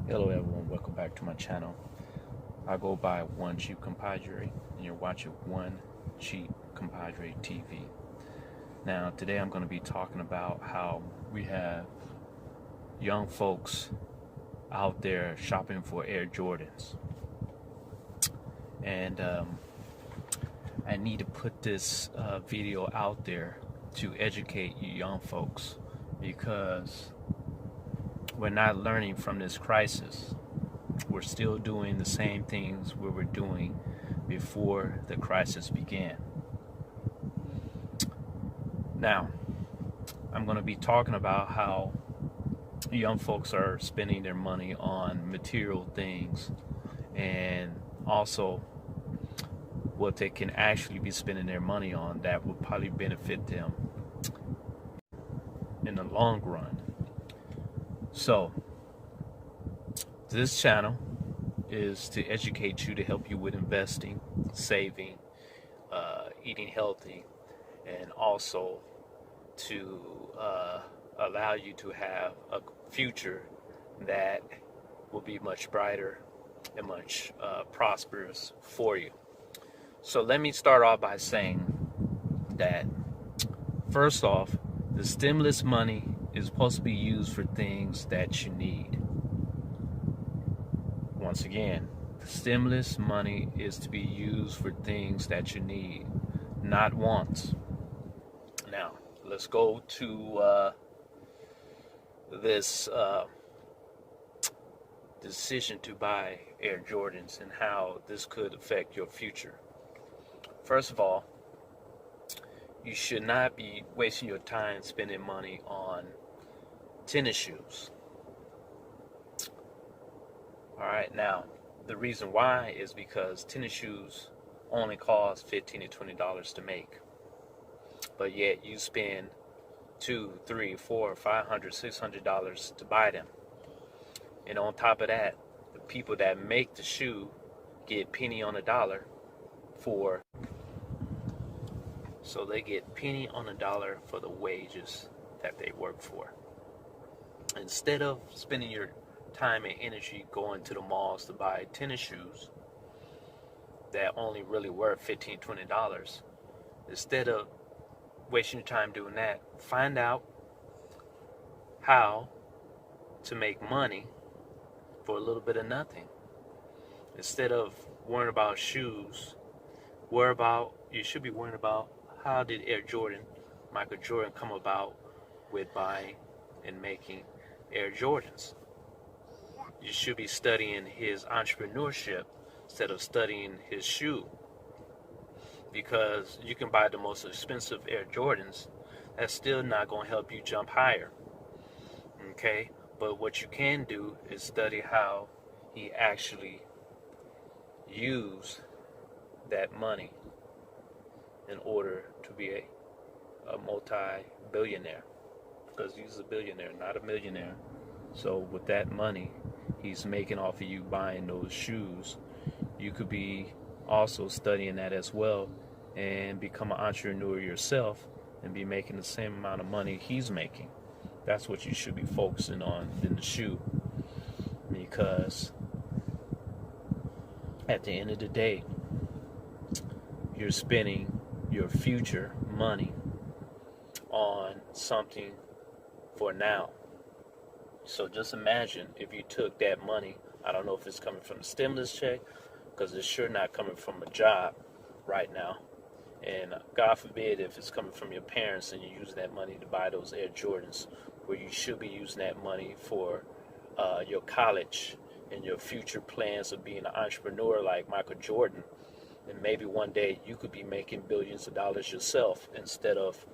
Hello everyone, welcome back to my channel. I go by One Cheap Compadre and you're watching One Cheap Compadre TV. Now today I'm going to be talking about how we have young folks out there shopping for Air Jordans. And I need to put this video out there to educate you young folks, because we're not learning from this crisis. We're still doing the same things we were doing before the crisis began. Now, I'm going to be talking about how young folks are spending their money on material things, and also what they can actually be spending their money on that will probably benefit them in the long run. So, this channel is to educate you, to help you with investing, saving, eating healthy, and also to allow you to have a future that will be much brighter and much prosperous for you. So let me start off by saying that, first off, the stimulus money is supposed to be used for things that you need. Once again, the stimulus money is to be used for things that you need, not wants. Now, let's go to this decision to buy Air Jordans and how this could affect your future. First of all, you should not be wasting your time spending money on tennis shoes. Alright, now, the reason why is because tennis shoes only cost $15 to $20 to make. But yet you spend $200, $300, $400, $500, $600 to buy them. And on top of that, the people that make the shoe get penny on the dollar for, so they get penny on the dollar for the wages that they work for. Instead of spending your time and energy going to the malls to buy tennis shoes that only really worth $15, $20, instead of wasting your time doing that, find out how to make money for a little bit of nothing. Instead of worrying about shoes, you should be worrying about how did Michael Jordan come about with buying and making Air Jordans. You should be studying his entrepreneurship instead of studying his shoe, because you can buy the most expensive Air Jordans, that's still not going to help you jump higher. Okay, but what you can do is study how he actually used that money in order to be a multi-billionaire, because he's a billionaire, not a millionaire. So with that money he's making off of you buying those shoes, you could be also studying that as well and become an entrepreneur yourself and be making the same amount of money he's making. That's what you should be focusing on in the shoe, because at the end of the day, you're spending your future money on something for now. So just imagine if you took that money, I don't know if it's coming from a stimulus check, because it's sure not coming from a job right now. And God forbid if it's coming from your parents and you use that money to buy those Air Jordans, where you should be using that money for your college and your future plans of being an entrepreneur like Michael Jordan. And maybe one day you could be making billions of dollars yourself, instead of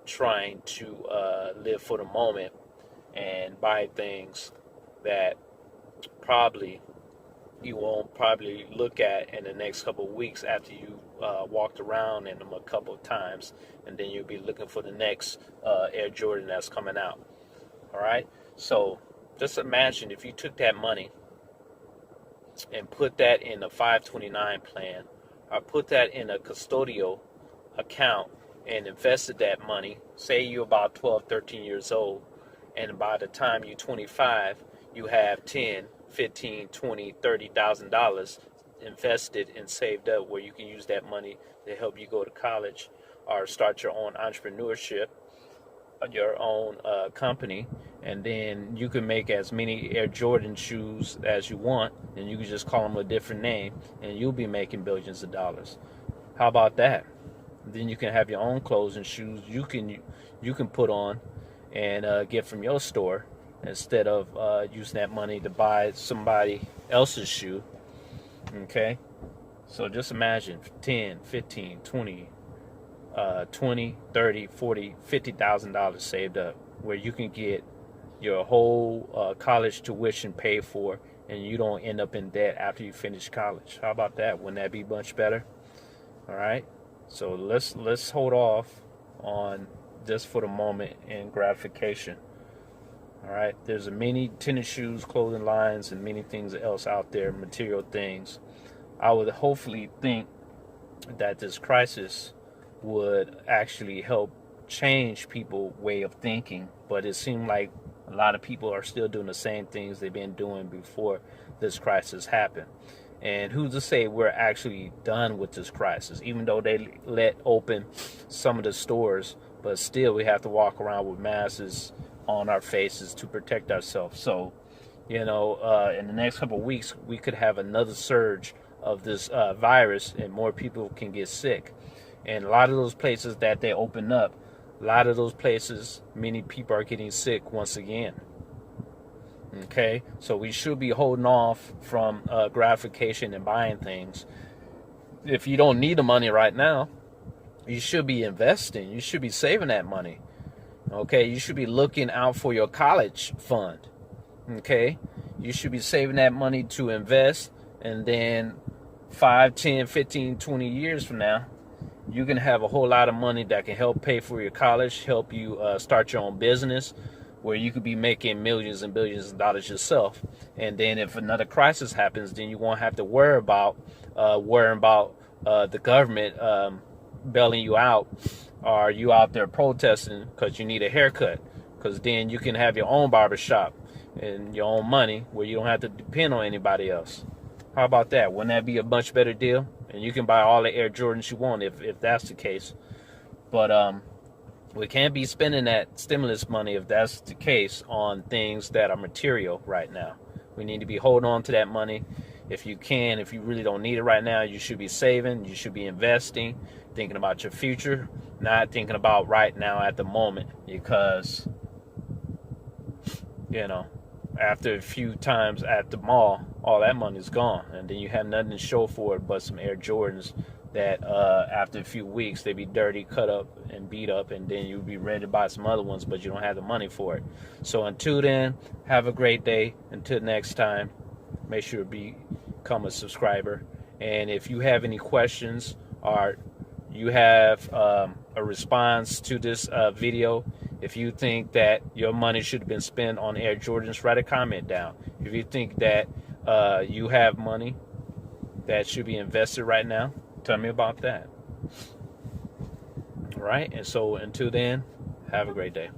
trying to live for the moment and buy things that probably you won't probably look at in the next couple of weeks after you walked around in them a couple of times, and then you'll be looking for the next Air Jordan that's coming out. All right, so just imagine if you took that money and put that in a 529 plan, or put that in a custodial account and invested that money. Say you're about 12, 13 years old, and by the time you're 25, you have 10, 15, 20, $30,000 invested and saved up, where you can use that money to help you go to college or start your own entrepreneurship, your own company, and then you can make as many Air Jordan shoes as you want, and you can just call them a different name, and you'll be making billions of dollars. How about that? Then you can have your own clothes and shoes you can put on and get from your store, instead of using that money to buy somebody else's shoe. Okay, so just imagine 10, 15, 20, 30, 40, $50,000 saved up, where you can get your whole college tuition paid for, and you don't end up in debt after you finish college. How about that? Wouldn't that be much better? All right, so let's hold off on this for the moment in gratification. All right, there's many tennis shoes, clothing lines, and many things else out there, material things. I would hopefully think that this crisis would actually help change people's way of thinking, but it seemed like a lot of people are still doing the same things they've been doing before this crisis happened. And who's to say we're actually done with this crisis? Even though they let open some of the stores, but still we have to walk around with masks on our faces to protect ourselves. So, in the next couple of weeks, we could have another surge of this virus, and more people can get sick. And a lot of those places that they open up, a lot of those places, many people are getting sick once again. Okay, so we should be holding off from gratification and buying things. If you don't need the money right now, you should be investing. You should be saving that money. Okay, you should be looking out for your college fund. Okay, you should be saving that money to invest, and then 5, 10, 15, 20 years from now, you can have a whole lot of money that can help pay for your college, help you start your own business, where you could be making millions and billions of dollars yourself. And then if another crisis happens, then you won't have to worry about the government bailing you out, or you out there protesting because you need a haircut, because then you can have your own barbershop and your own money, where you don't have to depend on anybody else. How about that? Wouldn't that be a much better deal? And you can buy all the Air Jordans you want if that's the case. But we can't be spending that stimulus money, if that's the case, on things that are material right now. We need to be holding on to that money. If you can, if you really don't need it right now, you should be saving, you should be investing, thinking about your future, not thinking about right now at the moment, because, after a few times at the mall, all that money's gone, and then you have nothing to show for it but some Air Jordans that after a few weeks they be dirty, cut up, and beat up, and then you'll be ready to buy some other ones, but you don't have the money for it. So until then, have a great day. Until next time, make sure to become a subscriber. And if you have any questions, or you have a response to this video, if you think that your money should have been spent on Air Jordans, write a comment down. If you think that you have money that should be invested right now, tell me about that. All right, and so until then, have a great day.